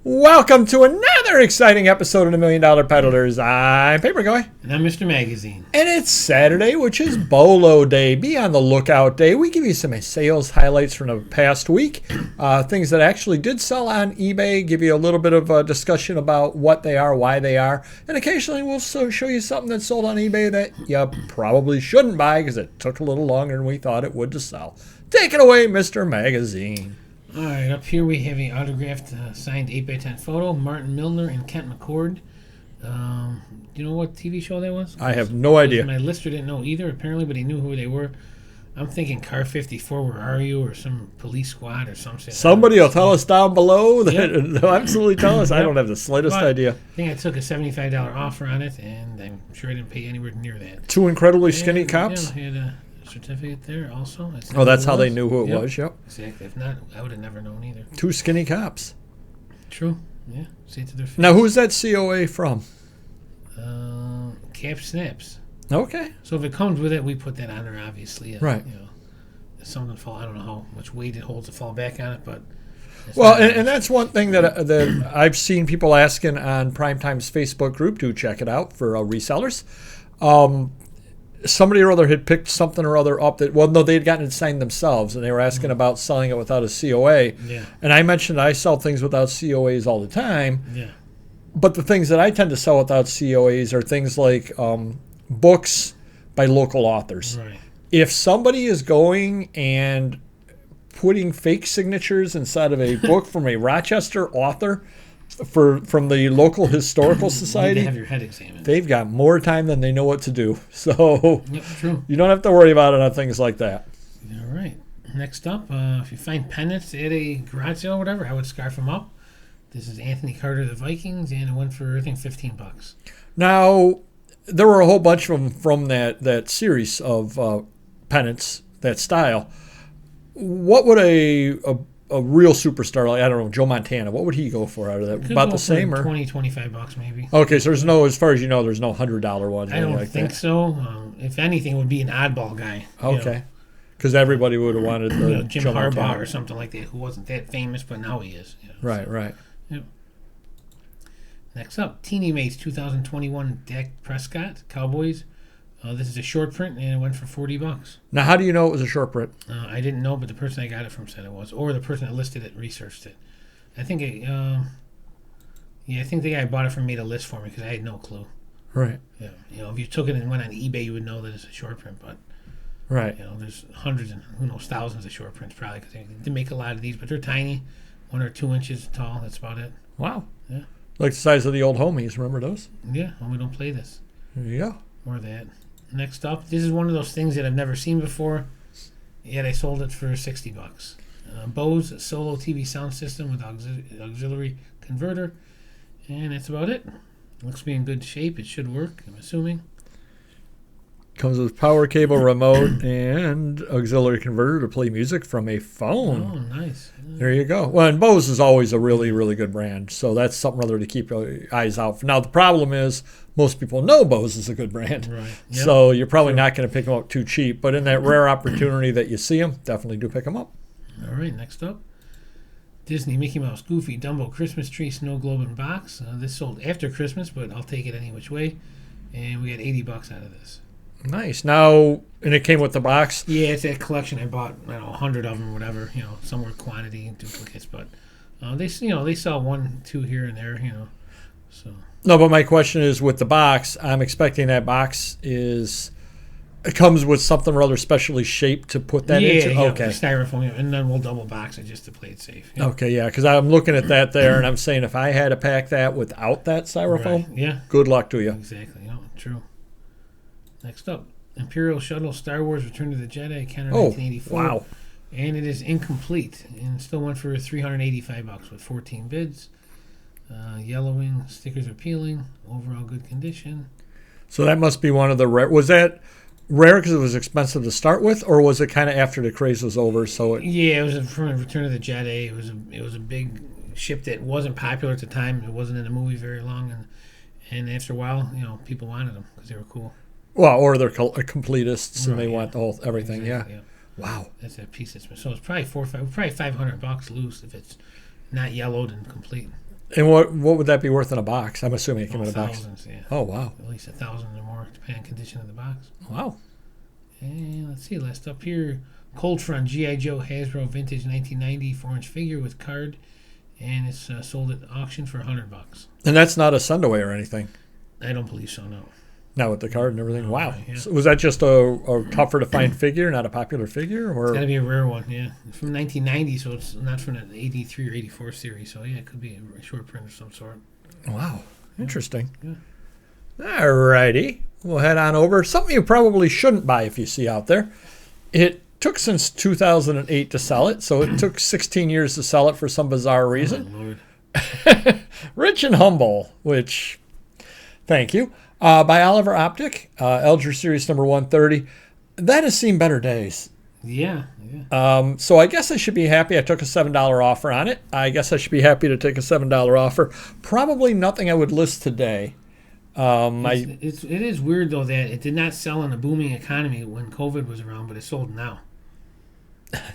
Welcome to another exciting episode of the $1 Million Peddlers. I'm Paper Guy. And I'm Mr. Magazine. And it's Saturday, which is BOLO Day. Be on the lookout day. We give you some sales highlights from the past week. Things that actually did sell on eBay. Give you a little bit of a discussion about what they are, why they are. And occasionally we'll show you something that sold on eBay that you probably shouldn't buy because it took a little longer than we thought it would to sell. Take it away, Mr. Magazine. All right, up here we have an autographed, signed 8x10 photo, Martin Milner and Kent McCord. Do you know what TV show that was? I have no idea. My lister didn't know either, apparently, but he knew who they were. I'm thinking Car 54, Where Are You? Or some police squad or something. Somebody will tell us down below. They'll absolutely tell us. I don't have the slightest idea. I think I took a $75 offer on it, and I'm sure I didn't pay anywhere near that. Two incredibly skinny cops? Yeah, I had a certificate there also. That's how they knew who it was, yep. Exactly. If not, I would have never known either. Two skinny cops. True. Yeah. See it to their face. Now, who's that COA from? Cap Snaps. Okay. So if it comes with it, we put that on there, obviously. Right. You know, if something fall, I don't know how much weight it holds to fall back on it, but. Well, and that's one thing that I've seen people asking on Primetime's Facebook group. Do check it out for resellers. Somebody or other had picked something or other up that, they'd gotten it signed themselves, and they were asking about selling it without a COA. Yeah. And I mentioned I sell things without COAs all the time. Yeah. But the things that I tend to sell without COAs are things like books by local authors. Right. If somebody is going and putting fake signatures inside of a book from a Rochester author from the local historical society, you have your head examined. They've got more time than they know what to do. So true. You don't have to worry about it on things like that. All right. Next up, if you find pennants at a garage sale or whatever, I would scarf them up. This is Anthony Carter of the Vikings, and it went for, I think, $15. Now, there were a whole bunch of them from that series of pennants, that style. What would a real superstar, like, I don't know, Joe Montana, what would he go for out of that? About the same, or $20, $25 maybe. Okay, so there's no, as far as you know, there's no $100 ones. I don't think so. If anything, it would be an oddball guy. Okay, because everybody would have wanted the Jim Joe Harbaugh Montana or something like that, who wasn't that famous, but now he is. Right, right. Yep. Next up, Teeny Mates 2021 Dak Prescott Cowboys. This is a short print, and it went for $40. Now, how do you know it was a short print? I didn't know, but the person I got it from said it was, or the person that listed it researched it. I think I think the guy bought it from made a list for me because I had no clue. Right. Yeah. If you took it and went on eBay, you would know that it's a short print, but right. There's hundreds and who knows thousands of short prints probably because they make a lot of these, but they're tiny, 1 or 2 inches tall. That's about it. Wow. Yeah. Like the size of the old homies. Remember those? Yeah. Well, we don't play this. There you go. More of that. Next up, this is one of those things that I've never seen before, yet I sold it for $60. Bose Solo TV sound system with auxiliary converter, and that's about it. Looks to be in good shape. It should work, I'm assuming. Comes with power cable, remote, and auxiliary converter to play music from a phone. Oh, nice. There you go. Well, and Bose is always a really, really good brand, so that's something rather to keep your eyes out for. Now, the problem is most people know Bose is a good brand, right. Yep. So you're probably not going to pick them up too cheap, but in that rare opportunity that you see them, definitely do pick them up. All right, next up. Disney Mickey Mouse Goofy Dumbo Christmas Tree Snow Globe and Box. This sold after Christmas, but I'll take it any which way, and we got $80 out of this. Nice. Now, and it came with the box? Yeah, it's a collection. I bought, 100 of them or whatever, some were quantity and duplicates, but they sell 1, 2 here and there, so. No, but my question is with the box, I'm expecting that box it comes with something rather specially shaped to put that into? Yeah, okay. Styrofoam, and then we'll double box it just to play it safe. Yeah. Okay, yeah, because I'm looking at that there, and I'm saying if I had to pack that without that styrofoam, right. Yeah, good luck to you. Exactly, true. Next up, Imperial Shuttle Star Wars Return to the Jedi, Kenner 1984. Wow. And it is incomplete, and still went for $385 with 14 bids. Yellowing, stickers are peeling, overall good condition. So that must be one of the rare. Was that rare because it was expensive to start with, or was it kind of after the craze was over? Yeah, it was from Return of the Jedi. It was a big ship that wasn't popular at the time. It wasn't in the movie very long, and after a while, people wanted them because they were cool. Well, or they're completists, and right, they want the whole everything. Exactly, yeah. Wow. That's that piece that's so it's probably $500 loose if it's not yellowed and complete. And what would that be worth in a box? I'm assuming it came in a box. Thousands, yeah. Oh, wow. At least 1,000 or more, depending on condition of the box. Wow. And let's see, last up here, Cold Front G.I. Joe Hasbro Vintage 1990 4-inch figure with card, and it's sold at auction for $100. And that's not a send away or anything? I don't believe so, no. Not with the card and everything? Wow. Yeah. So was that just a tougher to find figure, not a popular figure? Or? It's got to be a rare one, yeah. It's from 1990, so it's not from an 83 or 84 series, so yeah, it could be a short print of some sort. Wow. Interesting. Yeah. All righty. We'll head on over. Something you probably shouldn't buy if you see out there. It took since 2008 to sell it, so it took 16 years to sell it for some bizarre reason. Oh, Lord. Rich and Humble, which, thank you, by Oliver Optic, Elger Series number 130. That has seen better days. Yeah. So I guess I should be happy I took a $7 offer on it. I guess I should be happy to take a $7 offer. Probably nothing I would list today. It is weird, though, that it did not sell in a booming economy when COVID was around, but it sold now.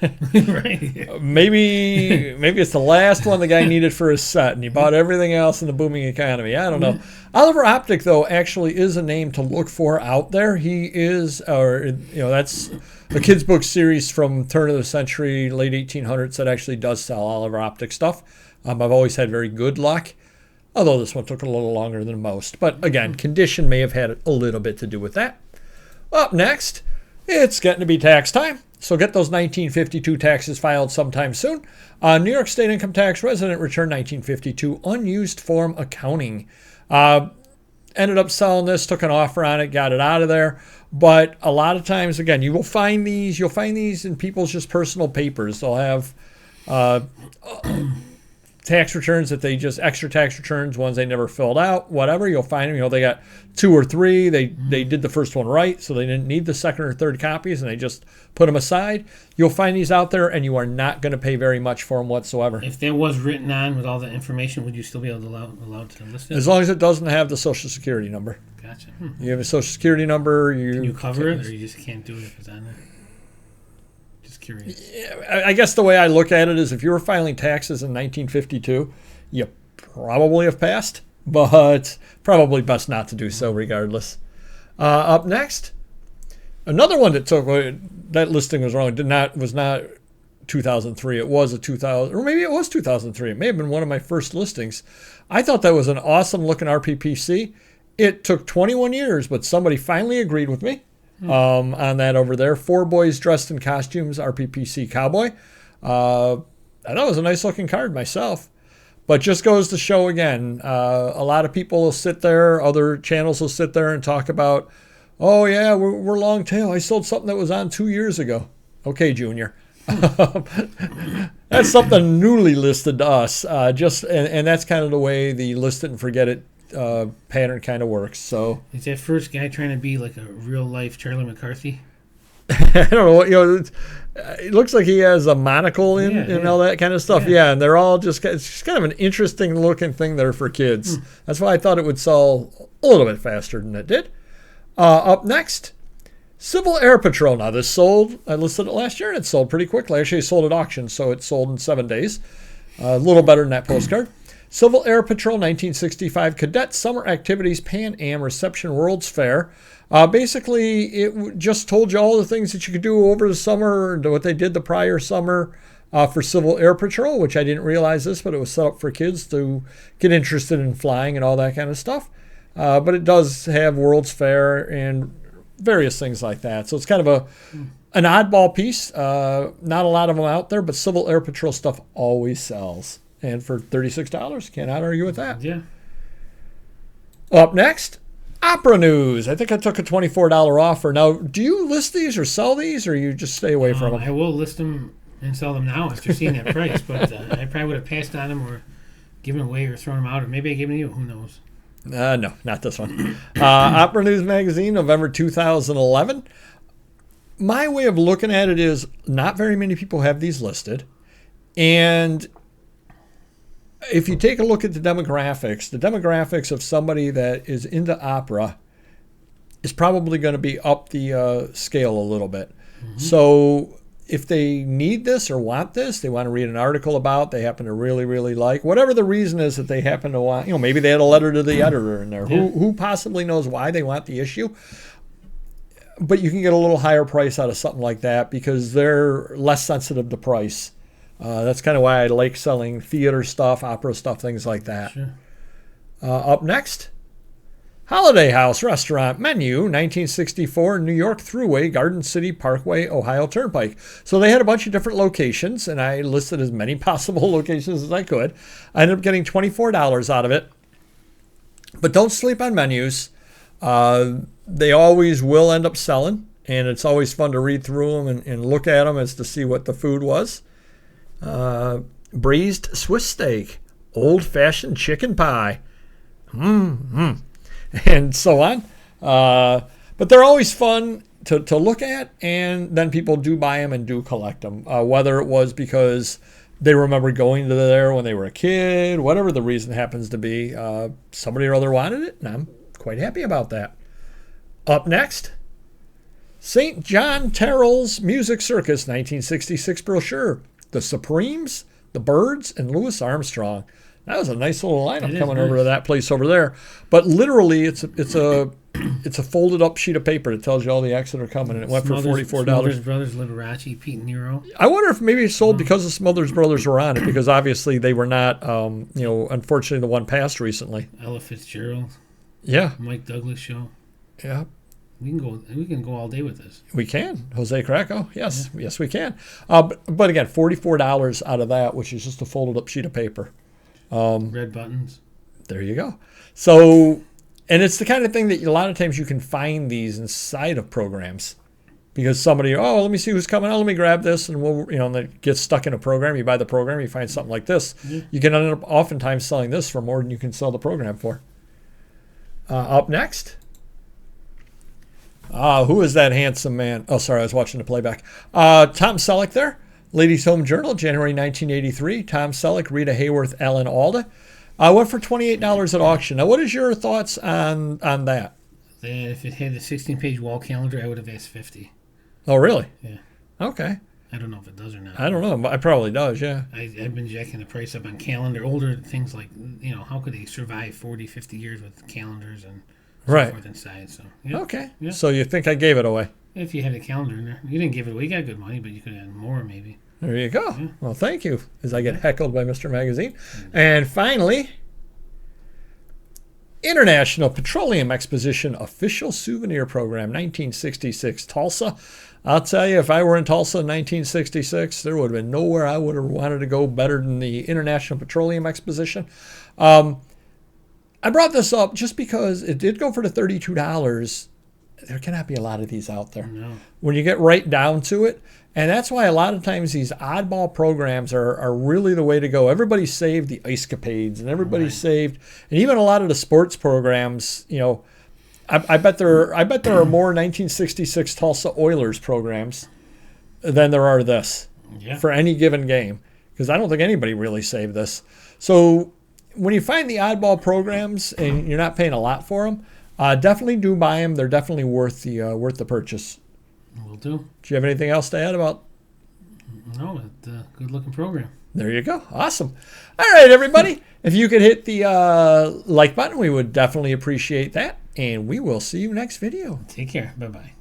Right? Maybe it's the last one the guy needed for his set, and he bought everything else in the booming economy. I don't know. Oliver Optic, though, actually is a name to look for out there. He is, that's a kids' book series from turn of the century, late 1800s that actually does sell Oliver Optic stuff. I've always had very good luck, although this one took a little longer than most. But again, condition may have had a little bit to do with that. Up next, it's getting to be tax time. So get those 1952 taxes filed sometime soon. New York State Income Tax Resident Return 1952 Unused Form Accounting. Ended up selling this, took an offer on it, got it out of there. But a lot of times, again, you'll find these in people's just personal papers. They'll have tax returns that they just extra tax returns, ones they never filled out, whatever. You'll find them, they got 2 or 3. They did the first one right, so they didn't need the second or third copies, and they just put them aside. You'll find these out there, and you are not going to pay very much for them whatsoever. If there was written on with all the information, would you still be allowed to list it? As long as it doesn't have the Social Security number. Gotcha. You have a Social Security number. Can you cover it, or you just can't do it if it's on there? Just curious. I guess the way I look at it is if you were filing taxes in 1952, you probably have passed, but probably best not to do so regardless. Up next, another one that took, that listing was wrong, was not 2003. It was a 2000, or maybe it was 2003. It may have been one of my first listings. I thought that was an awesome looking RPPC. It took 21 years, but somebody finally agreed with me on that over there. 4 boys dressed in costumes, RPPC cowboy. I thought it was a nice looking card myself. But just goes to show again, a lot of people will sit there, other channels will sit there and talk about, oh yeah, we're long tail. I sold something that was on 2 years ago. Okay, Junior. That's something newly listed to us. And that's kind of the way the list it and forget it pattern kind of works. So is that first guy trying to be like a real life Charlie McCarthy? I don't know. It looks like he has a monocle and all that kind of stuff. Yeah, and they're all it's just kind of an interesting looking thing there for kids. That's why I thought it would sell a little bit faster than it did. Up next, Civil Air Patrol. Now this sold, I listed it last year and it sold pretty quickly. Actually, it sold at auction, so it sold in 7 days. A little better than that postcard. Civil Air Patrol 1965 Cadet Summer Activities Pan Am Reception World's Fair. Basically, it just told you all the things that you could do over the summer, what they did the prior summer for Civil Air Patrol, which I didn't realize this, but it was set up for kids to get interested in flying and all that kind of stuff. But it does have World's Fair and various things like that. So it's kind of an oddball piece. Not a lot of them out there, but Civil Air Patrol stuff always sells. And for $36, cannot argue with that. Yeah. Up next, Opera News. I think I took a $24 offer. Now, do you list these or sell these, or you just stay away from them? I will list them and sell them now after seeing that price, but I probably would have passed on them or given away or thrown them out, or maybe I gave them to you. Who knows? No, not this one. Opera News Magazine, November 2011. My way of looking at it is not very many people have these listed. And if you take a look at the demographics of somebody that is into opera is probably going to be up the scale a little bit. Mm-hmm. So if they need this or want this, they want to read an article about, they happen to really, really like, whatever the reason is that they happen to want, maybe they had a letter to the editor in there. Yeah. Who possibly knows why they want the issue? But you can get a little higher price out of something like that because they're less sensitive to price. That's kind of why I like selling theater stuff, opera stuff, things like that. Sure. Up next, Holiday House Restaurant Menu, 1964, New York Thruway, Garden City Parkway, Ohio Turnpike. So they had a bunch of different locations, and I listed as many possible locations as I could. I ended up getting $24 out of it. But don't sleep on menus. They always will end up selling, and it's always fun to read through them and look at them as to see what the food was. Braised Swiss steak, old-fashioned chicken pie. And so on. But they're always fun to look at, and then people do buy them and do collect them. Whether it was because they remember going to there when they were a kid, whatever the reason happens to be, somebody or other wanted it, and I'm quite happy about that. Up next, St. John Terrell's Music Circus 1966 brochure. The Supremes, the Byrds, and Louis Armstrong. That was a nice little lineup coming over to that place over there. But literally, it's a folded up sheet of paper that tells you all the acts that are coming, and it went for $44. Smothers Brothers, Liberace, Pete and Nero. I wonder if maybe it sold because the Smothers Brothers were on it, because obviously they were not. Unfortunately, the one passed recently. Ella Fitzgerald. Yeah. Mike Douglas show. Yeah. We can go all day with this. We can. Jose Krakow. Yes. Yeah. Yes, we can. But again, $44 out of that, which is just a folded up sheet of paper. Red buttons. There you go. So, and it's the kind of thing that a lot of times you can find these inside of programs, because somebody, let me see who's coming. Let me grab this, and we'll, and it gets stuck in a program. You buy the program, you find something like this. Yeah. You can end up oftentimes selling this for more than you can sell the program for. Up next. Who is that handsome man? Oh, sorry, I was watching the playback. Tom Selleck there. Ladies' Home Journal, January 1983. Tom Selleck, Rita Hayworth, Alan Alda. Went for $28 at auction. Now, what is your thoughts on that? If it had the 16-page wall calendar, I would have asked $50. Oh, really? Yeah. Okay. I don't know if it does or not. I don't know. It probably does, yeah. I've been jacking the price up on calendar. Older things like, how could they survive 40, 50 years with calendars and so forth inside? So, yeah. Okay. Yeah. So you think I gave it away? If you had a calendar in there. You didn't give it away. You got good money, but you could have more maybe. There you go. Yeah. Well, thank you, as I get heckled by Mr. Magazine. And finally, International Petroleum Exposition Official Souvenir Program, 1966, Tulsa. I'll tell you, if I were in Tulsa in 1966, there would have been nowhere I would have wanted to go better than the International Petroleum Exposition. I brought this up just because it did go for the $32. There cannot be a lot of these out there. No. When you get right down to it. And that's why a lot of times these oddball programs are really the way to go. Everybody saved the Ice Capades, and everybody saved, and even a lot of the sports programs. I bet there are more 1966 Tulsa Oilers programs than there are this for any given game, because I don't think anybody really saved this. So when you find the oddball programs and you're not paying a lot for them, definitely do buy them. They're definitely worth the purchase. Will do. Do you have anything else to add about? No, it's a good-looking program. There you go. Awesome. All right, everybody. If you could hit the like button, we would definitely appreciate that. And we will see you next video. Take care. Bye-bye.